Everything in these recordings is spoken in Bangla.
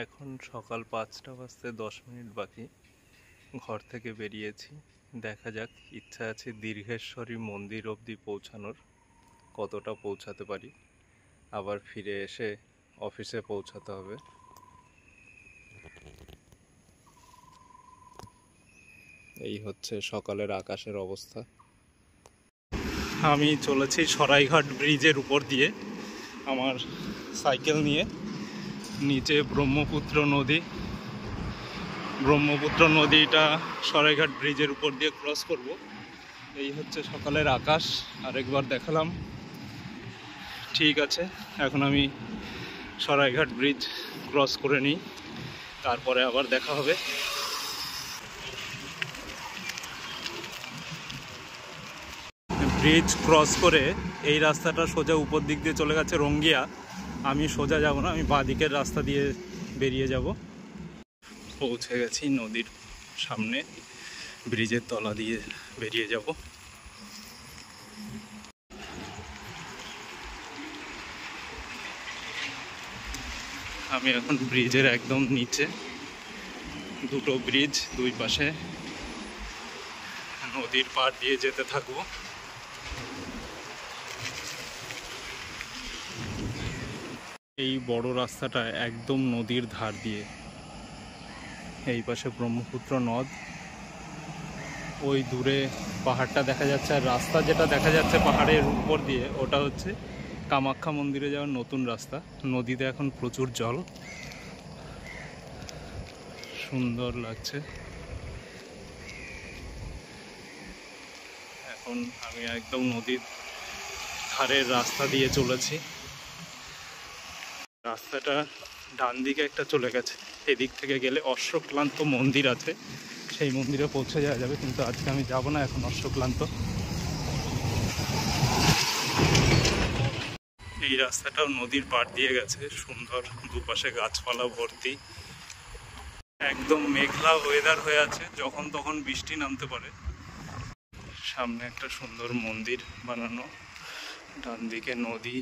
এখন সকাল ৫টা বাজতে ১০ মিনিট বাকি। ঘর থেকে বেরিয়েছি, দেখা যাক। ইচ্ছা আছে দীর্ঘেশ্বরী মন্দির অবধি পৌঁছানোর, কতটা পৌঁছাতে পারি। আবার ফিরে এসে অফিসে পৌঁছাতে হবে। এই হচ্ছে সকালের আকাশের অবস্থা। আমি চলেছি সরাইঘাট ব্রিজের উপর দিয়ে আমার সাইকেল নিয়ে। নিচে ব্রহ্মপুত্র নদীটা সরাইঘাট ব্রিজের উপর দিয়ে ক্রস করব। এই হচ্ছে সকালের আকাশ। আরেকবার দেখালাম। ঠিক আছে, এখন আমি সরাইঘাট ব্রিজ ক্রস করে নিই, তারপরে আবার দেখা হবে। ব্রিজ ক্রস করে এই রাস্তাটা সোজা উপর দিক দিয়ে চলে গেছে রঙ্গিয়া। আমি সোজা যাব না, আমি বাঁ দিকের রাস্তা দিয়ে বেরিয়ে যাব। পৌঁছে গেছি নদীর সামনে, ব্রিজের তলা দিয়ে বেরিয়ে যাব। আমি এখন ব্রিজের একদম নিচে। দুটো ব্রিজ, দুই পাশে নদীর পাড় দিয়ে যেতে থাকবো। এই বড় রাস্তাটা একদম নদীর ধার দিয়ে। এই পাশে ব্রহ্মপুত্র নদ, ওই দূরে পাহাড়টা দেখা যাচ্ছে। আর রাস্তা যেটা দেখা যাচ্ছে পাহাড়ের উপর দিয়ে, ওটা হচ্ছে কামাখ্যা মন্দিরে যাওয়ার নতুন রাস্তা। নদীতে এখন প্রচুর জল, সুন্দর লাগছে। এখন আমি একদম নদীর ধারের রাস্তা দিয়ে চলেছি। রাস্তাটা ডান দিকে একটা চলে গেছে, এদিক থেকে গেলে অশ্বক্লান্ত মন্দির আছে, সেই মন্দিরে পৌঁছে যাওয়া যাবে। কিন্তু আজকে আমি যাব না, এখন অশ্বক্লান্ত। এই রাস্তাটাও নদীর পাড় দিয়ে গেছে, সুন্দর, দুপাশে গাছপালা ভর্তি। একদম মেঘলা ওয়েদার হয়ে আছে, যখন তখন বৃষ্টি নামতে পারে। সামনে একটা সুন্দর মন্দির বানানো, ডান দিকে নদী।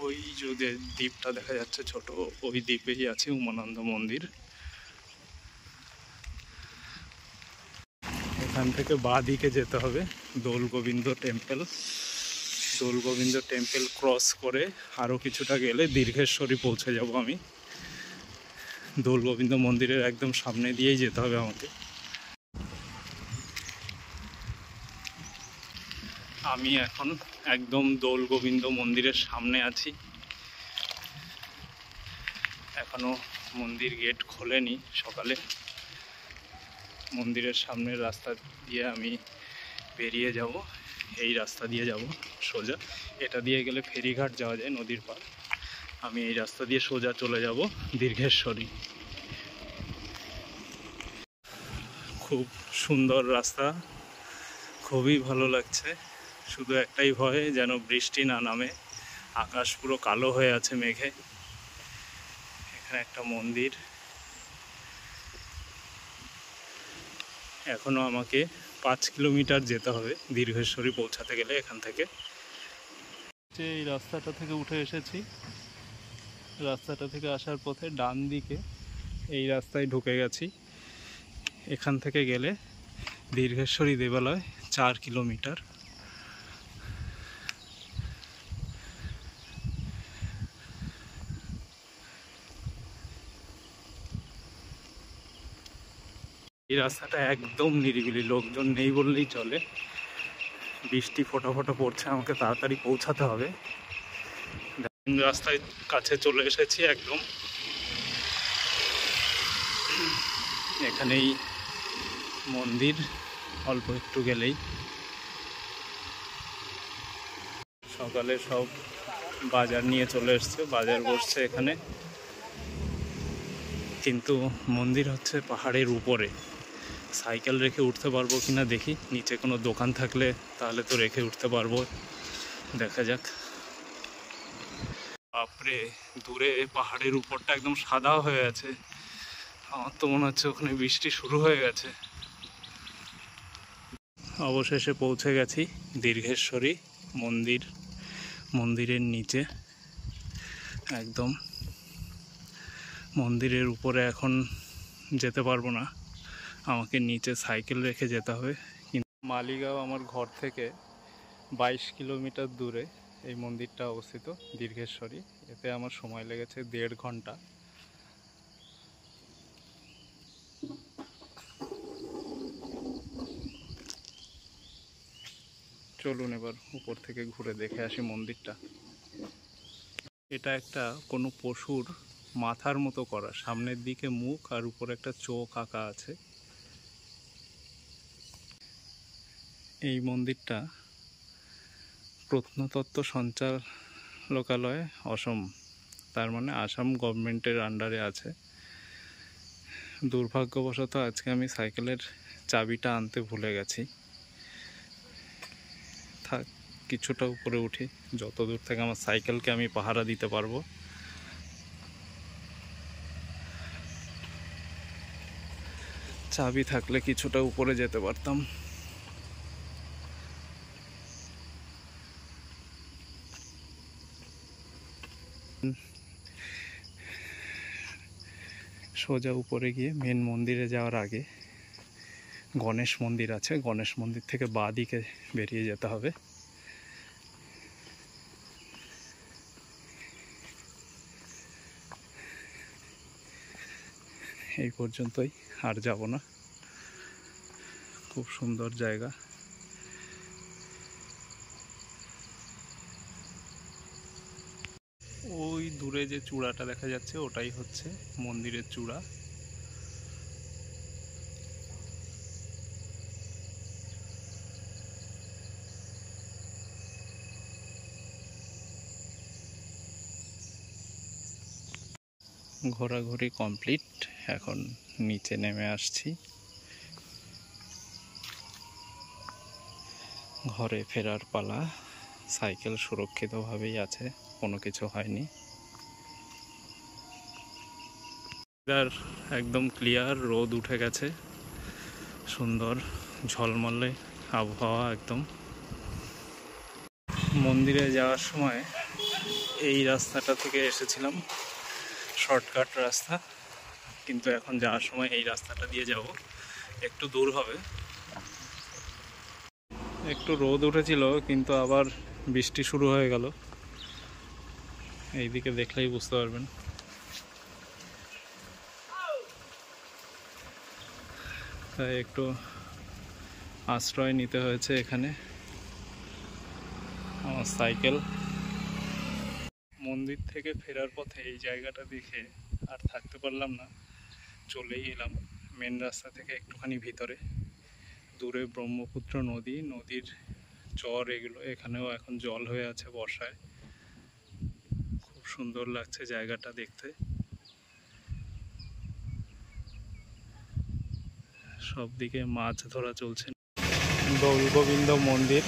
ওই যে দ্বীপটা দেখা যাচ্ছে ছোট, ওই দ্বীপেই আছে উমানন্দ মন্দির। এখান থেকে বাঁ দিকে যেতে হবে দোল গোবিন্দ টেম্পল। দোল গোবিন্দ টেম্পল ক্রস করে আরও কিছুটা গেলে দীর্ঘেশ্বরী পৌঁছে যাব আমি। দোল গোবিন্দ মন্দিরের একদম সামনে দিয়েই যেতে হবে আমাকে। আমি এখন একদম দোল গোবিন্দ মন্দিরের সামনে আছি। এখনো মন্দির গেট খোলেনি। সকালে মন্দিরের সামনের রাস্তা দিয়ে আমি বেরিয়ে যাব। এই রাস্তা দিয়ে যাব সোজা। এটা দিয়ে গেলে ফেরিঘাট যাওয়া যায়, নদীর পার। আমি এই রাস্তা দিয়ে সোজা চলে যাব দীর্ঘেশ্বরী। খুব সুন্দর রাস্তা, খুবই ভালো লাগছে। শুধু একটাই ভয়, যেন বৃষ্টি না নামে। আকাশ পুরো কালো হয়ে আছে মেঘে। এখানে একটা মন্দির। এখনো আমাকে 5 কিলোমিটার যেতে হবে দীর্ঘেশ্বরী পৌঁছাতে গেলে এখান থেকে। এই রাস্তাটা থেকে উঠে এসেছি। রাস্তাটা থেকে আসার পথে ডান দিকে এই রাস্তায় ঢুকে গেছি। এখান থেকে গেলে দীর্ঘেশ্বরী দেবালয় 4 কিলোমিটার। এই রাস্তাটা একদম নিরিবিলি, লোকজন নেই বললেই চলে। বৃষ্টি ফোঁটা ফোঁটা পড়ছে, আমাকে তাড়াতাড়ি পৌঁছাতে হবে। রাস্তায় কাছে চলে এসেছি একদম। এখানেই মন্দির, অল্প একটু গেলেই। সকালে সব বাজার নিয়ে চলে এসছে, বাজার বসছে এখানে। কিন্তু মন্দির হচ্ছে পাহাড়ের উপরে। সাইকেল রেখে উঠতে পারবো কিনা দেখি। নিচে কোনো দোকান থাকলে তাহলে তো রেখে উঠতে পারবো, দেখা যাক। বাপরে, দূরে পাহাড়ের উপরটা একদম সাদা হয়ে আছে। আমার তো মনে হচ্ছে ওখানে বৃষ্টি শুরু হয়ে গেছে। অবশেষে পৌঁছে গেছি দীর্ঘেশ্বরী মন্দিরের নিচে। একদম মন্দিরের উপরে এখন যেতে পারবো না, আমাকে নিচে সাইকেল রেখে যেতে হবে। কিন্তু মালিগাঁও আমার ঘর থেকে 22 কিলোমিটার দূরে এই মন্দিরটা অবস্থিত, দীর্ঘেশ্বরী। এতে আমার সময় লেগেছে 1.5 ঘন্টা। চলুন এবার উপর থেকে ঘুরে দেখে আসি মন্দিরটা। এটা একটা কোনো পশুর মাথার মতো করা, সামনের দিকে মুখ আর উপরে একটা চোখ আঁকা আছে। এই মন্দিরটা প্রত্নতত্ত্ব সঞ্চালকালয় অসম, তার মানে আসাম গভর্নমেন্টের আন্ডারে আছে। দুর্ভাগ্যবশত আজকে আমি সাইকেলের চাবিটা আনতে ভুলে গেছি। থাক, কিছুটা উপরে উঠি, যত দূর থেকে আমার সাইকেলকে আমি পাহারা দিতে পারবো। চাবি থাকলে কিছুটা উপরে যেতে পারতাম। সোজা উপরে গিয়ে মেন মন্দিরে যাওয়ার আগে গণেশ মন্দির আছে, গণেশ মন্দির থেকে বাঁ দিকে বেরিয়ে যেতে হবে। এই পর্যন্তই, আর যাব না। খুব সুন্দর জায়গা। ওই দূরে যে চূড়াটা দেখা যাচ্ছে ওটাই হচ্ছে মন্দিরের চূড়া। ঘোরাঘুরি কমপ্লিট, এখন নিচে নেমে আসছি। ঘরে ফেরার পালা। সাইকেল সুরক্ষিতভাবেই আছে, কোনো কিছু হয়নি। একদম ক্লিয়ার, রোদ উঠে গেছে, সুন্দর ঝলমলে আবহাওয়া একদম। মন্দিরে যাওয়ার সময় এই রাস্তাটা থেকে এসেছিলাম, শর্টকাট রাস্তা, কিন্তু এখন যাওয়ার সময় এই রাস্তাটা দিয়ে যাব, একটু দূর হবে। একটু রোদ উঠেছিল কিন্তু আবার বৃষ্টি শুরু হয়ে গেল, এইদিকে দেখলেই বুঝতে পারবেন। তাই একটু আশ্রয় নিতে হয়েছে এখানে। আমার সাইকেল। মন্দির থেকে ফেরার পথে এই জায়গাটা দেখে আর থাকতে পারলাম না, চলেই এলাম মেন রাস্তা থেকে একটুখানি ভিতরে। দূরে ব্রহ্মপুত্র নদী, নদীর চর এগুলো, এখানেও এখন জল হয়ে আছে বর্ষায়। খুব সুন্দর লাগছে জায়গাটা দেখতে। সব দিকে মাছ ধরা চলছে। দৌলগোবিন্দ মন্দির,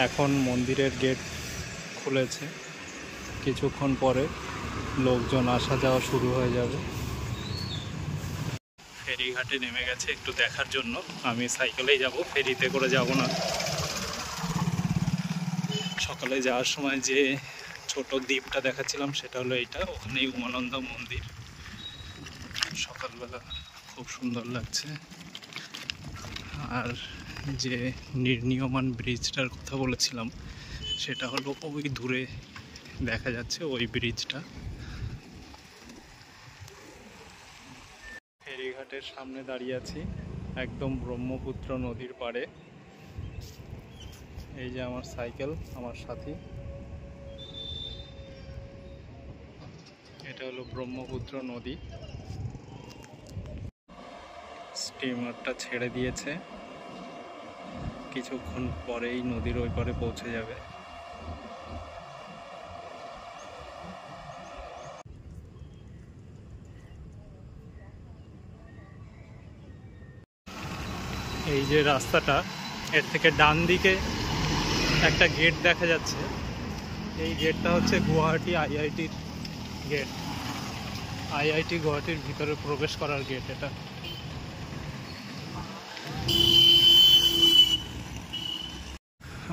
এখন মন্দিরের গেট খুলেছে, কিছুক্ষণ পরে লোকজন আসা যাওয়া শুরু হয়ে যাবে। ফেরিঘাটে নেমে গেছে একটু দেখার জন্য। আমি সাইকেলেই যাব, ফেরিতে করে যাব না। সকালে যাওয়ার সময় যে ছোট দ্বীপটা দেখাচ্ছিলাম সেটা হলো এইটা, ওখানেই উমানন্দ মন্দির। সকালবেলা খুব সুন্দর লাগছে। আর যে নির্মীয়মান ব্রিজটার কথা বলেছিলাম সেটা হলো ওই দূরে দেখা যাচ্ছে ওই ব্রিজটা। ফেরিঘাটের সামনে দাঁড়িয়ে আছি, একদম ব্রহ্মপুত্র নদীর পাড়ে। এই যে আমার সাইকেল, আমার সাথী। এটা হলো ব্রহ্মপুত্র নদী। স্টিমারটা ছেড়ে দিয়েছে, কিছুক্ষণ পরেই নদীর ওই পারে পৌঁছে যাবে। এই যে রাস্তাটা, এর থেকে ডান দিকে একটা গেট দেখা যাচ্ছে। এই গেটটা হচ্ছে গুয়াহাটি আইআইটির গেট। আইআইটি গুয়াহাটির ভিতরে প্রবেশ করার গেট এটা।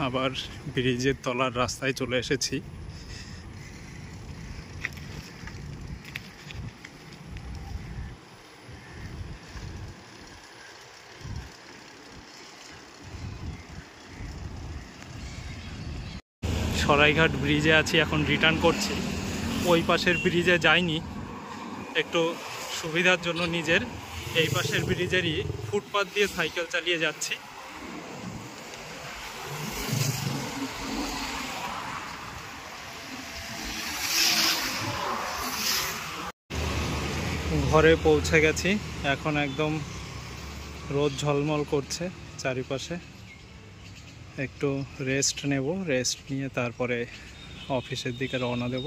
আবার ব্রিজের তলার রাস্তায় চলে এসেছি। সরাইঘাট ব্রিজে আছি, এখন রিটার্ন করছি। ওই পাশের ব্রিজে যাইনি, একটু সুবিধার জন্য নিজের এই পাশের ব্রিজেরই ফুটপাথ দিয়ে সাইকেল চালিয়ে যাচ্ছি। ঘরে পৌঁছে গেছি, এখন একদম রোদ ঝলমল করছে চারিপাশে। একটু রেস্ট নেব, রেস্ট নিয়ে তারপরে অফিসের দিকে রওনা দেব।